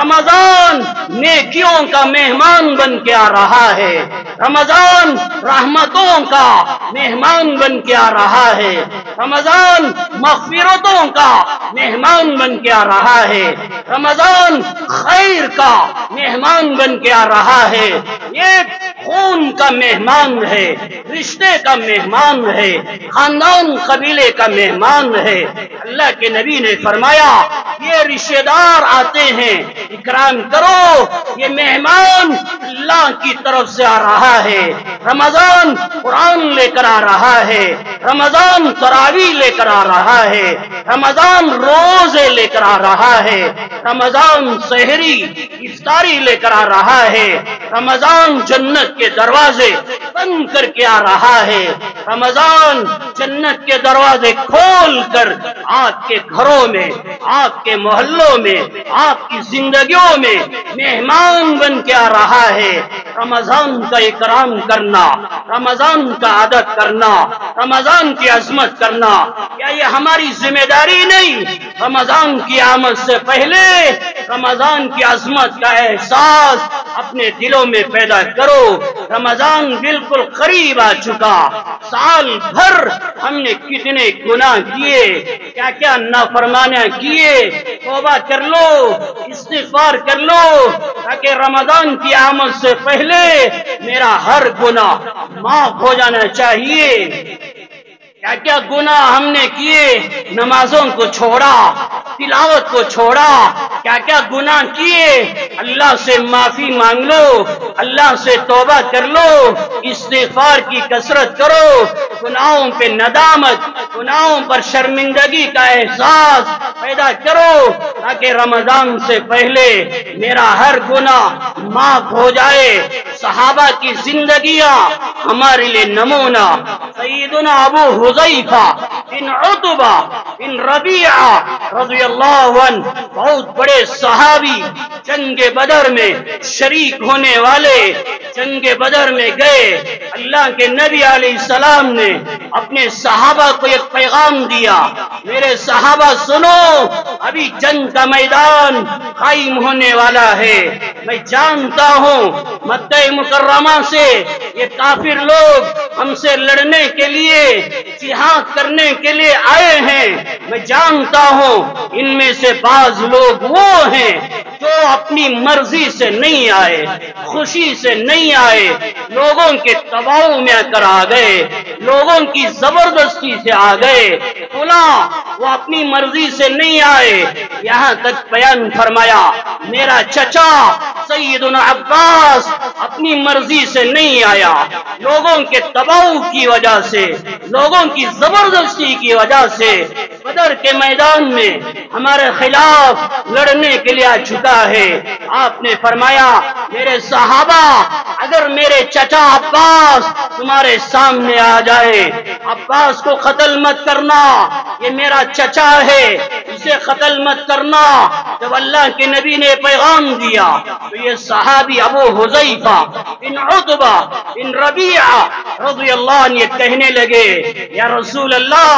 رمضان نیکیوں کا مہمان بن کے آ رہا ہے، رمضان رحمتوں کا مہمان بن کے آ رہا ہے، رمضان مغفرتوں کا مہمان بن کے آ رہا ہے، رمضان خیر کا مہمان بن کے آ رہا ہے، ایک خون کا مہمان ہے، رشتے کا مہمان ہے، خاندان قبیلے کا مہمان ہے۔ اللہ کے نبی نے فرمایا یہ رشتے دار آتے ہیں، اکرام کرو، یہ مہمان اللہ کی طرف سے آ رہا ہے۔ رمضان قرآن لے کر آ رہا ہے، رمضان تراویح لے کر آ رہا ہے، رمضان روزے لے کر آ رہا ہے، رمضان سحری افطاری لے کر آ رہا ہے، رمضان جنت کے دروازے بند کر کے آ رہا ہے، رمضان جنت کے دروازے کھول کر آپ کے گھروں میں، آپ کے محلوں میں، آپ کی زندگیوں میں مہمان بن کے آ رہا ہے۔ رمضان کا اکرام کرنا، رمضان کا عادت کرنا، رمضان کی عظمت کرنا، کیا یہ ہماری ذمہ داری نہیں؟ رمضان کی آمد سے پہلے رمضان کی عظمت کا احساس اپنے دلوں میں پیدا کرو۔ رمضان بالکل قریب آ چکا، سال بھر ہم نے کتنے گناہ کیے، کیا کیا نافرمانیاں کیے، توبہ کر لو، استغفار کر لو، تاکہ رمضان کی آمد سے پہلے میرا ہر گناہ معاف ہو جانا چاہیے۔ کیا کیا گناہ ہم نے کیے، نمازوں کو چھوڑا، تلاوت کو چھوڑا، کیا کیا گناہ کیے، اللہ سے معافی مانگ لو، اللہ سے توبہ کر لو، استغفار کی کثرت کرو، گناہوں پہ ندامت، گناہوں پر شرمندگی کا احساس پیدا کرو، تاکہ رمضان سے پہلے میرا ہر گناہ معاف ہو جائے۔ صحابہ کی زندگیاں ہمارے لیے نمونہ، سیدنا ابو حذیفہ بن عتبہ بن ربیعہ رضی اللہ عنہ، بہت بڑے صحابی، جنگ بدر میں شریک ہونے والے، جنگ بدر میں گئے۔ اللہ کے نبی علیہ السلام نے اپنے صحابہ کو ایک پیغام دیا، میرے صحابہ سنو، ابھی جنگ کا میدان قائم ہونے والا ہے، میں جانتا ہوں مکہ مکرمہ سے یہ کافر لوگ ہم سے لڑنے کے لیے، جہاد کرنے کے لیے آئے ہیں، میں جانتا ہوں ان میں سے بعض لوگ وہ ہیں جو اپنی مرضی سے نہیں آئے، خوشی سے نہیں آئے، لوگوں کے دباؤ میں کر آ گئے، لوگوں کی زبردستی سے آ گئے، وہ اپنی مرضی سے نہیں آئے۔ یہاں تک بیان فرمایا میرا چچا سیدنا عباس اپنی مرضی سے نہیں آیا، لوگوں کے دباؤ کی وجہ سے، لوگوں کی زبردستی کی وجہ سے بدر کے میدان میں ہمارے خلاف لڑنے کے لیے آ چکا ہے۔ آپ نے فرمایا میرے صحابہ اگر میرے چچا عباس تمہارے سامنے آ جائے، عباس کو قتل مت کرنا، یہ میرا چچا ہے، اسے قتل مت کرنا۔ جب اللہ کے نبی نے پیغام دیا تو یہ صحابی ابو حذیفہ بن عتبہ بن ربیعہ رضی اللہ عنہ یہ کہنے لگے یا رسول اللہ،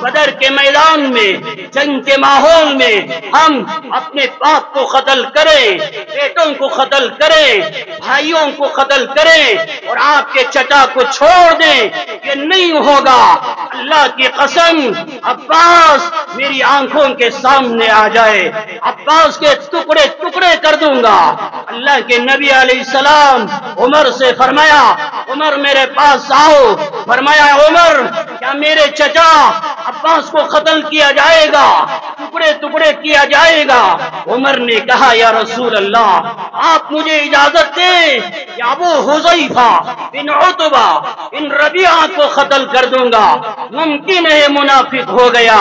بدر کے میدان میں جنگ کے ماحول میں ہم اپنے باپ کو قتل کریں، بیٹوں کو قتل کریں، بھائیوں کو قتل کریں اور آپ کے چچا کو چھوڑ دیں، یہ نہیں ہوگا۔ اللہ کی قسم عباس میری آنکھوں کے سامنے آ جائے، عباس کے ٹکڑے ٹکڑے کر دوں گا۔ اللہ کے نبی علیہ السلام عمر سے فرمایا عمر میرے پاس آؤ۔ فرمایا عمر کیا میرے چچا عباس کو قتل کیا جائے گا، ٹکڑے ٹکڑے کیا جائے گا؟ عمر نے کہا یا رسول اللہ آپ مجھے اجازت دیں کہ ابو حذیفہ بن عتبہ بن ربیعہ کو قتل کر دوں گا۔ ممکن ہے منافق ہو گیا،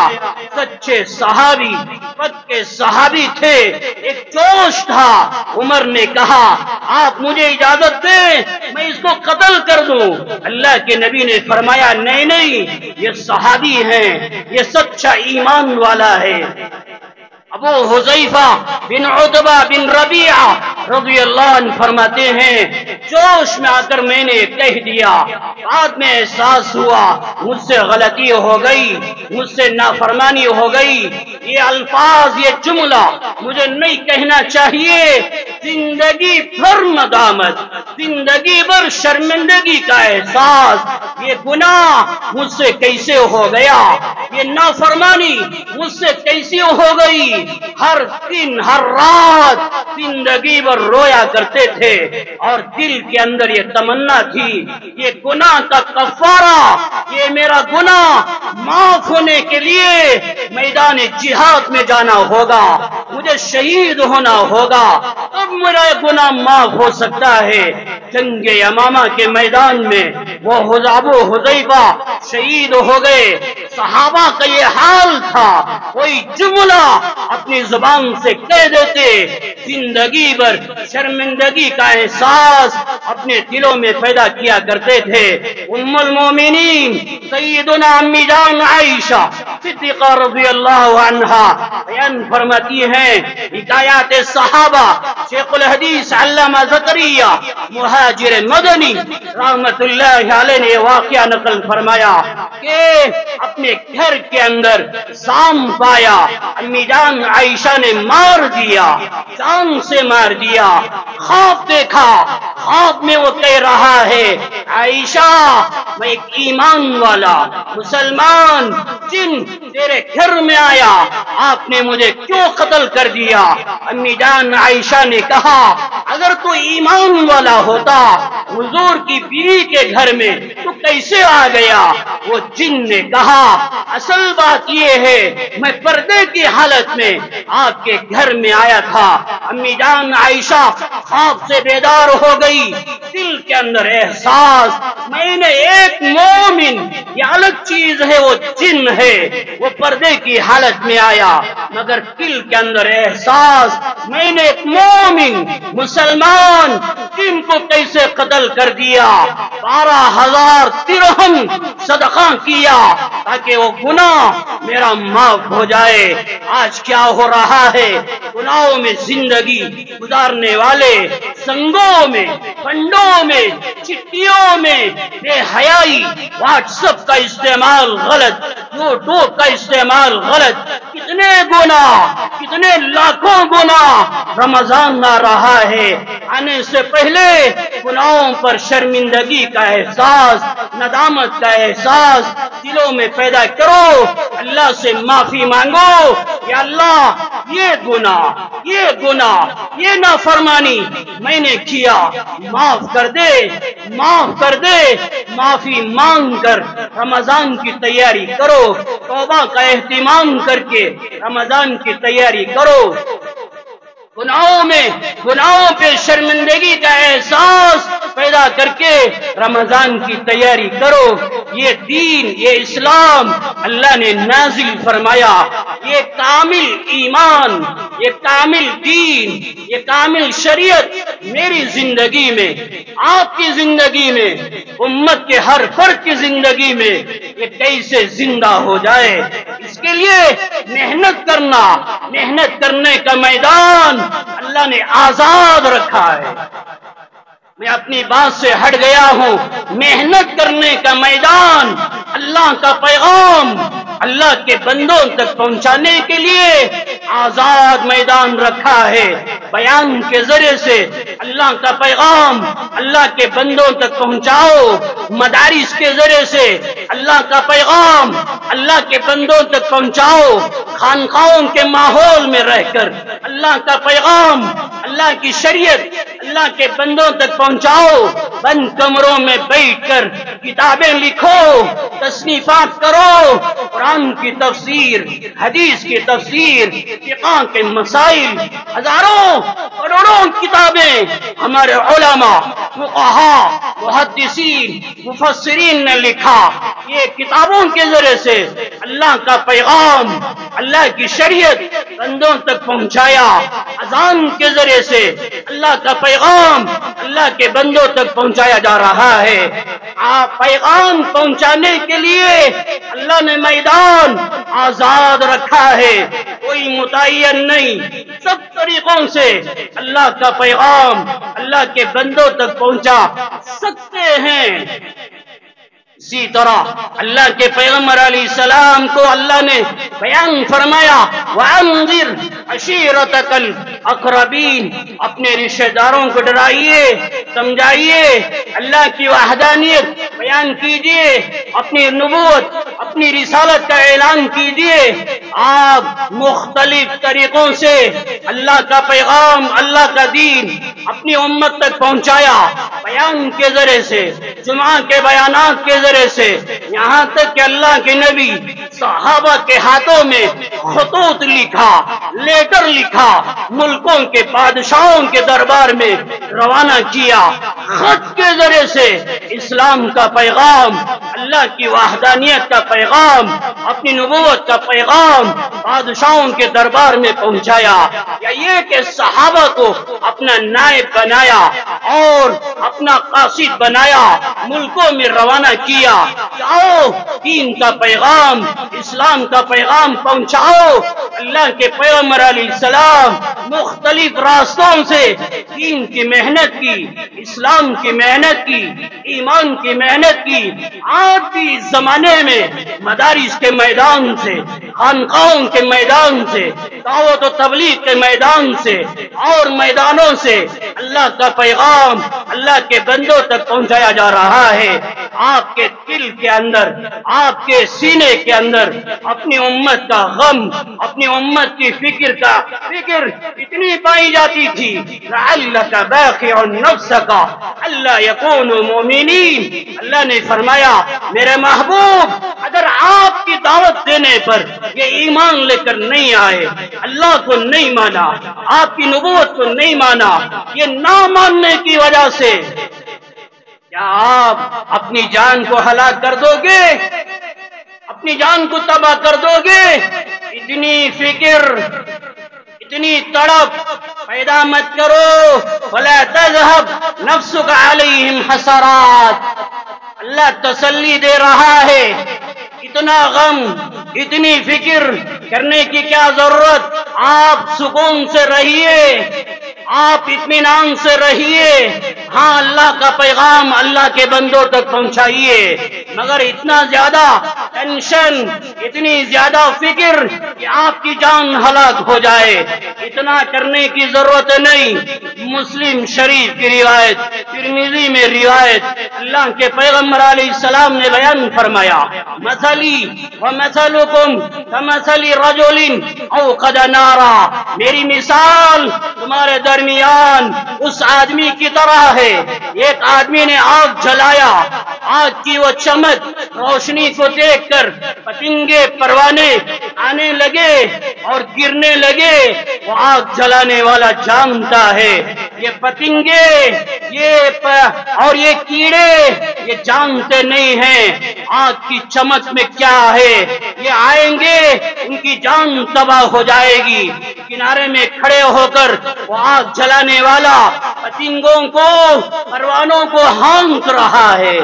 سچے صحابی پکے صحابی تھے، ایک جوش تھا۔ عمر نے کہا آپ مجھے اجازت دیں میں اس کو قتل کر دوں۔ اللہ کے نبی نے فرمایا نہیں نہیں، یہ صحابی ہیں، یہ سچا ایمان والا ہے۔ ابو حذیفہ بن عتبہ بن ربیعہ رضی اللہ عنہ فرماتے ہیں جوش میں آ کر میں نے کہہ دیا، بعد میں احساس ہوا مجھ سے غلطی ہو گئی، مجھ سے نافرمانی ہو گئی، یہ الفاظ یہ جملہ مجھے نہیں کہنا چاہیے۔ زندگی بھر ندامت، زندگی بھر شرمندگی کا احساس، یہ گناہ مجھ سے کیسے ہو گیا، یہ نافرمانی مجھ سے کیسی ہو گئی۔ ہر دن ہر رات زندگی بھر رویا کرتے تھے اور دل کے اندر یہ تمنا تھی یہ گناہ کا کفارہ، یہ میرا گناہ معاف ہونے کے لیے میدان جہاد میں جانا ہوگا، مجھے شہید ہونا ہوگا، تب میرا گناہ معاف ہو سکتا ہے۔ جنگ یمامہ کے میدان میں وہ ابو حذیفہ شہید ہو گئے۔ صحابہ کا یہ حال تھا، کوئی جملہ اپنی زبان سے کہہ دیتے، زندگی بھر شرمندگی کا احساس اپنے دلوں میں پیدا کیا کرتے تھے۔ ام المومنین سیدنا امی جان عائشہ صدیقہ رضی اللہ عنہا بیان فرماتی ہیں حکایات صحابہ، شیخ الحدیث علامہ زکریا مہاجر مدنی رحمت اللہ علیہ نے واقعہ نقل فرمایا کہ اپنے گھر کے اندر سام پایا، امی جان عائشہ نے مار دیا، جان سے مار دیا۔ خواب دیکھا، خواب میں وہ کہہ رہا ہے عائشہ میں ایک ایمان والا مسلمان جن تیرے گھر میں آیا، آپ نے مجھے کیوں قتل کر دیا؟ امی جان عائشہ نے کہا اگر تو ایمان والا ہوتا حضور کی بیوی کے گھر میں تو کیسے آ گیا؟ وہ جن نے کہا اصل بات یہ ہے میں پردے کی حالت میں آپ کے گھر میں آیا تھا۔ امی جان عائشہ خواب سے بیدار ہو گئی، دل کے اندر احساس میں نے ایک مومن، یہ الگ چیز ہے، وہ جن ہے، وہ پردے کی حالت میں آیا، مگر دل کے اندر احساس میں نے ایک مومن مسلمان جن کو کیسے قتل کر دیا، 12,000 درہم صدقہ کیا تاکہ وہ گناہ میرا معاف ہو جائے۔ آج کیا ہو رہا ہے؟ گناہوں میں زندگی گزارنے والے سنگوں میں، فنڈوں میں، چٹیوں میں بے حیائی، واٹس ایپ کا استعمال غلط، یوٹیوب کا استعمال غلط، کتنے گناہ، کتنے لاکھوں گناہ۔ رمضان آ رہا ہے، آنے سے پہلے گناہوں پر شرمندگی کا احساس، ندامت کا احساس دلوں میں پیدا کرو، اللہ سے معافی مانگو، یا اللہ یہ گناہ، یہ نافرمانی میں نے کیا، معاف کر دے، معاف کر دے۔ معافی مانگ کر رمضان کی تیاری کرو، توبہ کا اہتمام کر کے رمضان کی تیاری کرو۔ گناہوں پہ شرمندگی کا احساس پیدا کر کے رمضان کی تیاری کرو۔ یہ دین، یہ اسلام اللہ نے نازل فرمایا، یہ کامل ایمان، یہ کامل دین، یہ کامل شریعت میری زندگی میں، آپ کی زندگی میں، امت کے ہر فرد کی زندگی میں یہ کیسے زندہ ہو جائے، اس کے لیے محنت کرنا، محنت کرنے کا میدان اللہ نے آزاد رکھا ہے۔ میں اپنی بات سے ہٹ گیا ہوں، محنت کرنے کا میدان، اللہ کا پیغام اللہ کے بندوں تک پہنچانے کے لیے آزاد میدان رکھا ہے۔ بیان کے ذریعے سے اللہ کا پیغام اللہ کے بندوں تک پہنچاؤ، مدارس کے ذریعے سے اللہ کا پیغام اللہ کے بندوں تک پہنچاؤ، خانقاہوں کے ماحول میں رہ کر اللہ کا پیغام، اللہ کی شریعت اللہ کے بندوں تک پہنچاؤ، بند کمروں میں بیٹھ کر کتابیں لکھو، تصنیفات کرو، قرآن کی تفسیر، حدیث کی تفسیر، فقہ کے مسائل، ہزاروں کروڑوں کتابیں ہمارے علماء، فقہاء، محدثین، مفسرین نے لکھا۔ یہ کتابوں کے ذریعے سے اللہ کا پیغام، اللہ کی شریعت بندوں تک پہنچایا، اذان کے ذریعے سے اللہ کا پیغام اللہ کے بندوں تک پہنچایا جا رہا ہے۔ آپ پیغام پہنچانے کے لیے اللہ نے میدان آزاد رکھا ہے، کوئی متعین نہیں، سب طریقوں سے اللہ کا پیغام اللہ کے بندوں تک پہنچا سکتے ہیں۔ اسی طرح اللہ کے پیغمبر علیہ السلام کو اللہ نے بیان فرمایا، وَأَنذِرْ عَشِيرَتَكَ الْأَقْرَبِينَ، اپنے رشتہ داروں کو ڈرائیے، سمجھائیے، اللہ کی وحدانیت بیان کیجیے، اپنی نبوت، اپنی رسالت کا اعلان کیجیے۔ آپ مختلف طریقوں سے اللہ کا پیغام، اللہ کا دین اپنی امت تک پہنچایا، بیان کے ذریعے سے، جمعہ کے بیانات کے ذریعے سے، یہاں تک کہ اللہ کے نبی صحابہ کے ہاتھوں میں خطوط لکھا، لیٹر لکھا، ملکوں کے بادشاہوں کے دربار میں روانہ کیا، خط کے ذریعے سے اسلام کا پیغام، اللہ کی وحدانیت کا پیغام، اپنی نبوت کا پیغام بادشاہوں کے دربار میں پہنچایا۔ یا یہ کہ صحابہ کو اپنا نائب بنایا اور اپنا قاصد بنایا، ملکوں میں روانہ کیا، آؤ دین کا پیغام، اسلام کا پیغام پہنچاؤ۔ اللہ کے پیغمبر علیہ السلام مختلف راستوں سے دین کی محنت کی، اسلام کی محنت کی، ایمان کی محنت کی۔ آج بھی زمانے میں مدارس کے میدان سے، خانقاہوں کے میدان سے، دعوت و تبلیغ کے میدان سے اور میدانوں سے اللہ کا پیغام اللہ کے بندوں تک پہنچایا جا رہا ہے۔ آپ کے دل کے اندر، آپ کے سینے کے اندر اپنی امت کا غم، اپنی امت کی فکر اتنی پائی جاتی تھی، لعلک باخع نفسک الا یکونوا مؤمنین۔ اللہ نے فرمایا میرے محبوب، اگر آپ کی دعوت دینے پر یہ ایمان لے کر نہیں آئے، اللہ کو نہیں مانا، آپ کی نبوت کو نہیں مانا، یہ نہ ماننے کی وجہ سے کیا آپ اپنی جان کو ہلاک کر دو گے؟ اپنی جان کو تباہ کر دو گے؟ اتنی فکر، اتنی تڑپ پیدا مت کرو۔ وَلَا تَذْهَبْ نَفْسُكَ عَلَيْهِمْ حَسَرَاتٍ، اللہ تسلی دے رہا ہے۔ اتنا غم، اتنی فکر کرنے کی کیا ضرورت؟ آپ سکون سے رہیے، آپ اطمینان سے رہیے، ہاں اللہ کا پیغام اللہ کے بندوں تک پہنچائیے، مگر اتنا زیادہ ٹینشن، اتنی زیادہ فکر کہ آپ کی جان ہلاک ہو جائے، اتنا کرنے کی ضرورت نہیں۔ مسلم شریف کی روایت، ترمذی میں روایت، اللہ کے پیغمبر علیہ السلام نے بیان فرمایا، مثلی ومثلکم کمثل رجل اوقد نارا، میری مثال تمہارے درمیان اس آدمی کی طرح ہے، ایک آدمی نے آگ جلایا، آگ کی وہ چمک روشنی کو دیکھ کر پتنگے پروانے آنے لگے اور گرنے لگے۔ وہ آگ جلانے والا جانتا ہے یہ پتنگے یہ کیڑے یہ جانتے نہیں ہیں آگ کی چمک میں کیا ہے، یہ آئیں گے ان کی جان تباہ ہو جائے گی۔ کنارے میں کھڑے ہو کر وہ آگ جلانے والا پتنگوں کو، پروانوں کو ہانک رہا ہے،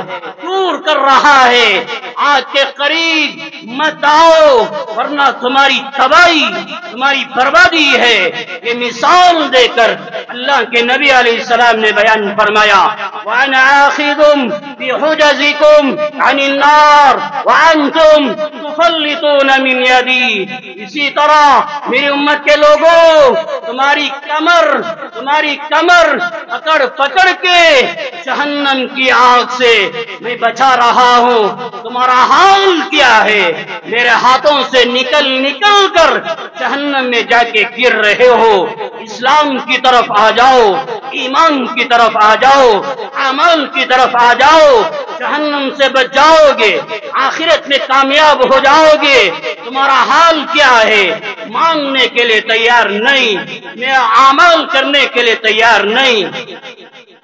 دور کر رہا ہے، آگ کے قریب مت آؤ ورنہ تمہاری تباہی، تمہاری بربادی ہے۔ یہ مثال دے کر اللہ کے نبی علیہ السلام نے بیان فرمایا، وَأَنَا آخِذٌ بِحُجَزِكُمْ عَنِ النَّارِ وَأَنْتُمْ تُفَلِّطُونَ مِنْ يَدِي۔ اسی طرح میری امت کے لوگوں، تمہاری کمر پکڑ پکڑ کے جہنم کی آگ سے میں بچا رہا ہوں۔ تمہارا حال کیا ہے؟ میرے ہاتھوں سے نکل نکل کر جہنم میں جا کے گر رہے ہو۔ اسلام کی طرف آ جاؤ، ایمان کی طرف آ جاؤ، عمل کی طرف آ جاؤ، جہنم سے بچ جاؤ گے، آخرت میں کامیاب ہو جاؤ گے۔ تمہارا حال کیا ہے؟ ماننے کے لیے تیار نہیں، میں عمل کرنے کے لیے تیار نہیں۔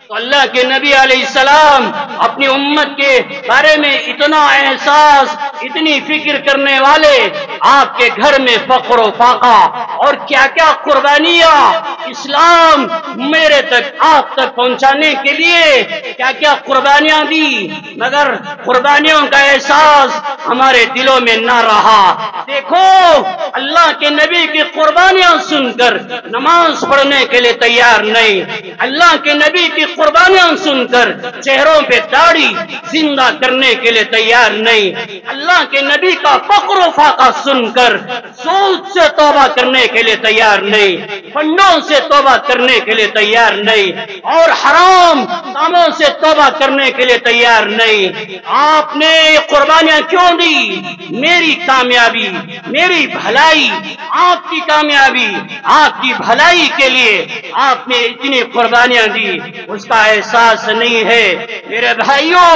تو اللہ کے نبی علیہ السلام اپنی امت کے بارے میں اتنا احساس، اتنی فکر کرنے والے، آپ کے گھر میں فقر و فاقہ اور کیا کیا قربانیاں اسلام میرے تک، آپ تک پہنچانے کے لیے کیا کیا قربانیاں دی، مگر قربانیوں کا احساس ہمارے دلوں میں نہ رہا۔ دیکھو اللہ کے نبی کی قربانیاں سن کر نماز پڑھنے کے لیے تیار نہیں، اللہ کے نبی کی قربانیاں سن کر چہروں پہ داڑھی زندہ کرنے کے لیے تیار نہیں، اللہ کے نبی کا فقر و فاقہ سن کر سود سے توبہ کرنے کے لیے تیار نہیں، فنڈوں سے توبہ کرنے کے لیے تیار نہیں، اور حرام کاموں سے توبہ کرنے کے لیے تیار نہیں۔ آپ نے یہ قربانیاں کیوں دی؟ میری کامیابی، میری بھلائی، آپ کی کامیابی، آپ کی بھلائی کے لیے آپ نے اتنی قربانیاں دی، اس کا احساس نہیں ہے۔ میرے بھائیوں،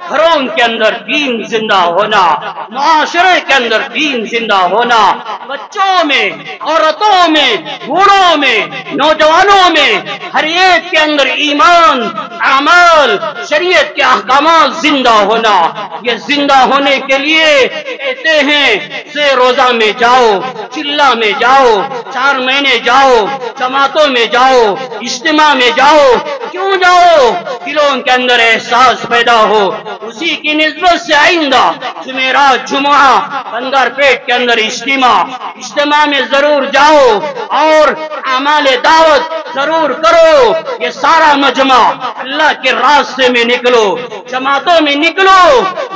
گھروں کے اندر دین زندہ ہونا، معاشرے کے اندر دین زندہ ہونا، بچوں میں، عورتوں میں، بوڑھوں میں، نوجوانوں میں، ہر ایک کے اندر ایمان، اعمال، شریعت کے احکامات زندہ ہونا۔ یہ زندہ ہونے کے لیے کہتے ہیں سے روزہ میں جاؤ، چلہ میں جاؤ، 4 مہینے جاؤ، جماعتوں میں جاؤ، اجتماع میں جاؤ۔ کیوں جاؤ؟ دلوں کے اندر احساس پیدا ہو، اسی کی نسبت سے آئندہ جمعرات، جمعہ، بندر پیٹ کے اندر اجتماع میں ضرور جاؤ اور اعمال دعوت ضرور کرو۔ یہ سارا مجمع اللہ کے راستے میں نکلو، جماعتوں میں نکلو۔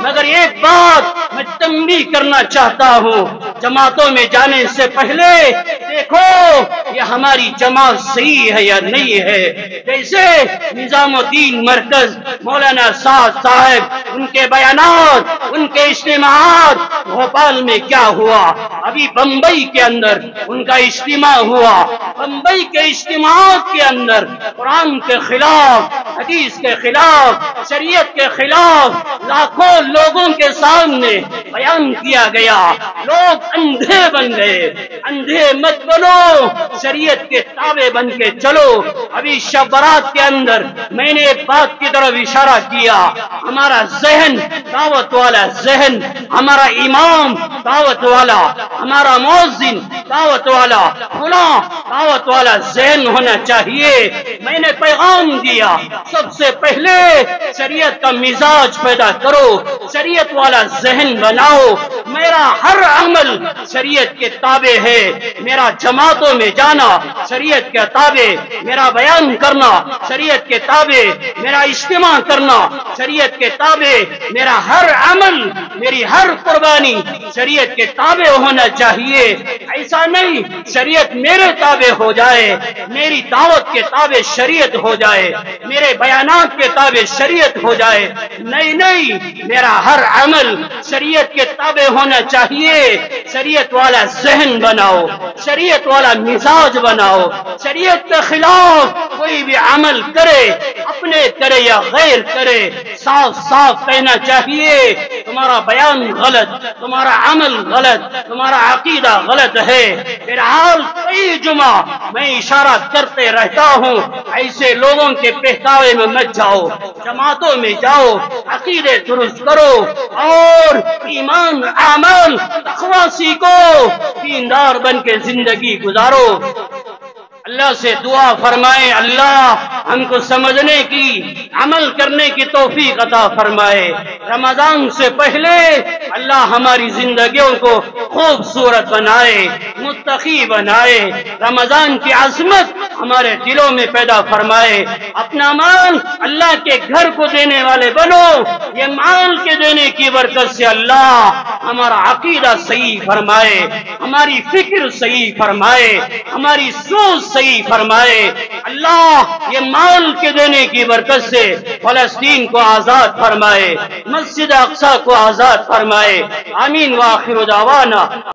مگر ایک بات میں تنبیہ کرنا چاہتا ہوں، جماعتوں میں جانے سے پہلے دیکھو یہ ہماری جماعت صحیح ہے یا نہیں ہے۔ جیسے نظام الدین مرکز مولانا سعد صاحب، ان کے بیانات، ان کے اجتماعات، بھوپال میں کیا ہوا، ابھی بمبئی کے اندر ان کا اجتماع ہوا، بمبئی کے اجتماعات کے اندر قرآن کے خلاف، حدیث کے خلاف، شریعت کے خلاف لاکھوں لوگوں کے سامنے بیان کیا گیا۔ لوگ اندھے بن گئے۔ اندھے مت بنو، شریعت کے تابع بن کے چلو۔ ابھی شب برات کے اندر میں نے ایک بات کی طرف اشارہ کیا، ہمارا ذہن دعوت والا ذہن، ہمارا امام دعوت والا، ہمارا مؤذن دعوت والا، فلاں دعوت والا ذہن ہونا چاہیے۔ میں نے پیغام دیا، سب سے پہلے شریعت کا مزاج پیدا کرو، شریعت والا ذہن بناؤ۔ میرا ہر عمل شریعت کے تابع ہے، میرا جماعتوں میں جانا شریعت کے تابع، میرا بیان کرنا شریعت کے تابع، میرا اجتماع کرنا شریعت کے تابع، میرا ہر عمل، میری ہر قربانی شریعت کے تابع ہونا چاہیے۔ ایسا نہیں شریعت میرے تابع ہو جائے، میری دعوت کے تابع شریعت ہو جائے، میرے بیانات کے تابع شریعت ہو جائے۔ نہیں، میرا ہر عمل شریعت کے تابع ہونا ہونا چاہیے شریعت والا ذہن بناؤ، شریعت والا مزاج بناؤ، شریعت کے خلاف کوئی بھی عمل کرے، اپنے کرے یا غیر کرے، صاف صاف کہنا چاہیے تمہارا بیان غلط، تمہارا عمل غلط، تمہارا عقیدہ غلط ہے۔ بہرحال کئی جمعہ میں اشارہ کرتے رہتا ہوں، ایسے لوگوں کے بہکاوے میں مت جاؤ، جماعتوں میں جاؤ، عقیدے درست کرو اور ایمان اعمال تقوی سیکھو، دیندار بن کے زندگی گزارو۔ اللہ سے دعا فرمائے اللہ ہم کو سمجھنے کی، عمل کرنے کی توفیق عطا فرمائے۔ رمضان سے پہلے اللہ ہماری زندگیوں کو خوبصورت بنائے، متقی بنائے، رمضان کی عظمت ہمارے دلوں میں پیدا فرمائے۔ اپنا مال اللہ کے گھر کو دینے والے بنو، یہ مال کے دینے کی برکت سے اللہ ہمارا عقیدہ صحیح فرمائے، ہماری فکر صحیح فرمائے، ہماری سوچ صحیح فرمائے۔ اللہ یہ مال کے دینے کی برکت سے فلسطین کو آزاد فرمائے، مسجد اقصی کو آزاد فرمائے۔ آمین وآخر دعوانا